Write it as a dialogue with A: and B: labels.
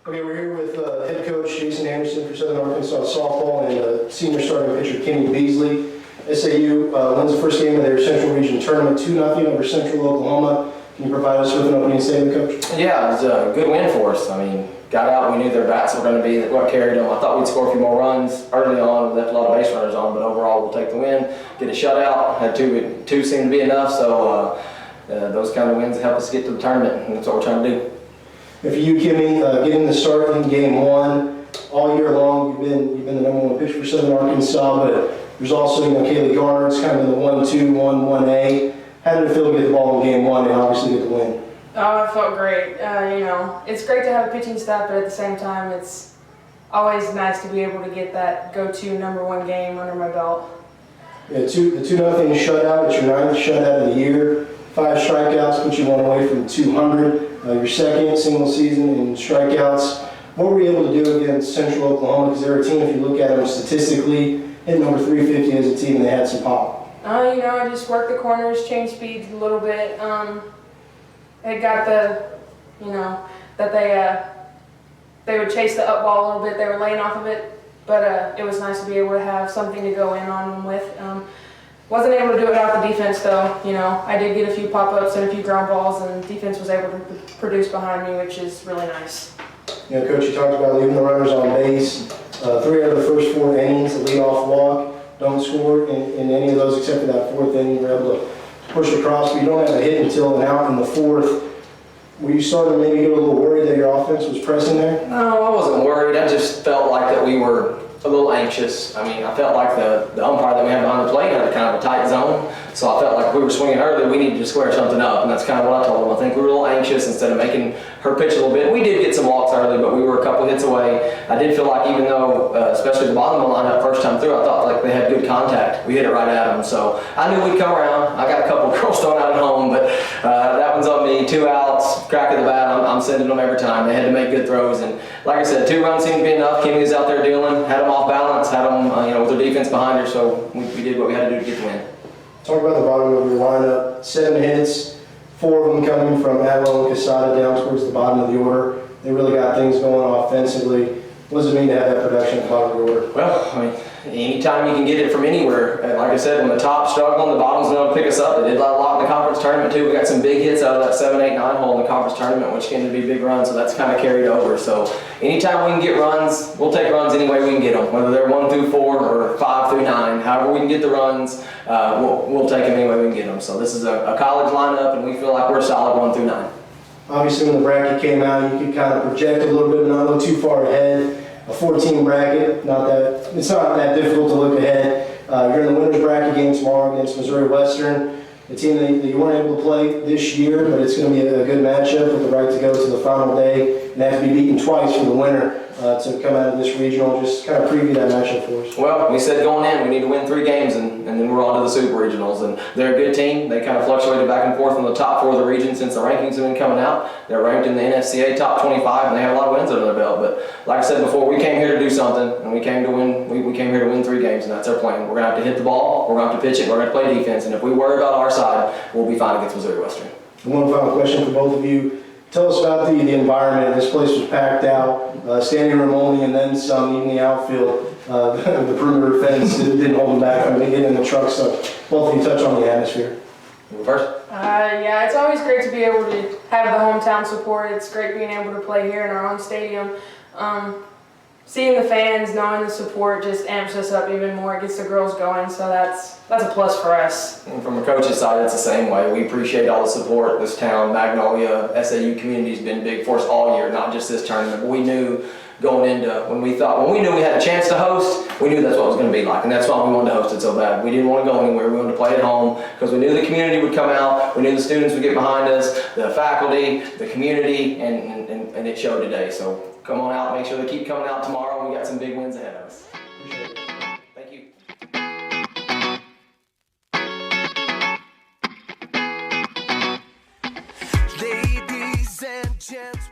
A: Okay, we're here with head coach Jason Anderson for Southern Arkansas softball and senior starting pitcher Kimmy Beasley. SAU wins the first game of their Central Region tournament 2-0 over Central Oklahoma. Can you provide us with an opening statement, Coach?
B: Yeah, it was a good win for us. I mean, got out, we knew their bats were going to be what carried them. I thought we'd score a few more runs early on. We left a lot of base runners on, but overall we'll take the win. Get a shutout. Had two seemed to be enough, so those kind of wins help us get to the tournament, and that's what we're trying to do.
A: And for you, Kimmy, getting the start in game one, all year long you've been the number one pitcher for Southern Arkansas, but there's also, Kaylee Garner, it's kind of in the 1-2, 1-1A. How did it feel to get the ball in game one and obviously get the win?
C: Oh, it felt great. It's great to have a pitching staff, but at the same time, it's always nice to be able to get that go-to #1 game under my belt.
A: Yeah, the 2-0 shutout. It's your 9th shutout of the year. 5 strikeouts put you one away from 200. Your second single season in strikeouts. What were you able to do against Central Oklahoma? Because they're a team, if you look at them statistically, hitting over 350 as a team, they had some pop.
C: I just worked the corners, changed speeds a little bit. They got that they would chase the up ball a little bit. They were laying off of it, but it was nice to be able to have something to go in on them with. Wasn't able to do it without the defense, though. I did get a few pop-ups and a few ground balls, and defense was able to produce behind me, which is really nice.
A: Coach, you talked about leaving the runners on base. 3 out of the first 4 innings, a leadoff walk. Don't score in any of those except for that 4th inning. You were able to push across, but you don't have a hit until an out in the 4th. Were you starting to maybe get a little worried that your offense was pressing there?
B: No, I wasn't worried. I just felt like that we were a little anxious. I mean, I felt like the umpire that we had behind the plate had kind of a tight zone, so I felt like if we were swinging early, we needed to square something up, and that's kind of what I told him. I think we were a little anxious instead of making her pitch a little bit. We did get some walks early, but we were a couple hits away. I did feel like even though, especially the bottom of the lineup first time through, I thought like they had good contact. We hit it right at them, so I knew we'd come around. I got a couple of girls thrown out at home, but that one's on me. 2 outs, crack of the bat, I'm sending them every time. They had to make good throws, and like I said, 2 runs seemed to be enough. Kimmy was out there dealing, had them off balance, had them with their defense behind her, so we did what we had to do to get the win.
A: Talk about the bottom of your lineup. 7 hits, 4 of them coming from Adlo and Casada down towards the bottom of the order. They really got things going offensively. What does it mean to have that production at the bottom of the order?
B: Well, I mean, anytime you can get it from anywhere. Like I said, when the top struggling, the bottom's going to pick us up. They did a lot in the conference tournament too. We got some big hits out of that 7, 8, 9 hole in the conference tournament, which tended to be big runs, so that's kind of carried over. So anytime we can get runs, we'll take runs any way we can get them, whether they're 1 through 4 or 5 through 9. However we can get the runs, we'll take them any way we can get them. So this is a college lineup, and we feel like we're solid 1 through 9.
A: Obviously, when the bracket came out, you could kind of project a little bit, not look too far ahead. A 14 bracket, it's not that difficult to look ahead. You're in the winner's bracket game tomorrow against Missouri Western, a team that you weren't able to play this year, but it's going to be a good matchup with the right to go to the final day and have to be beaten twice for the winner to come out of this regional. Just kind of preview that matchup for us.
B: Well, we said going in, we need to win 3 games, and then we're on to the Super Regionals. And they're a good team. They kind of fluctuated back and forth in the top 4 of the region since the rankings have been coming out. They're ranked in the NFCA top 25, and they have a lot of wins under their belt. But like I said before, we came here to do something, and we came to win. We came here to win 3 games, and that's our plan. We're going to have to hit the ball, we're going to have to pitch it, we're going to play defense. And if we worry about our side, we'll be fine against Missouri Western.
A: One final question for both of you. Tell us about the environment. This place was packed out, standing room only, and then some, even the outfield. The perimeter fence didn't hold them back. They get in the truck, so both of you touch on the atmosphere.
B: First?
C: Yeah, it's always great to be able to have the hometown support. It's great being able to play here in our own stadium. Seeing the fans, knowing the support just amps us up even more. It gets the girls going, so that's a plus for us.
B: And from a coach's side, it's the same way. We appreciate all the support. This town, Magnolia, SAU community has been big for us all year, not just this tournament. But we knew going into, when we knew we had a chance to host, we knew that's what it was going to be like. And that's why we wanted to host it so bad. We didn't want to go anywhere. We wanted to play at home because we knew the community would come out. We knew the students would get behind us, the faculty, the community, and it showed today. So come on out. Make sure they keep coming out tomorrow. We got some big wins ahead of us. Appreciate it. Thank you.
D: Ladies and gentlemen.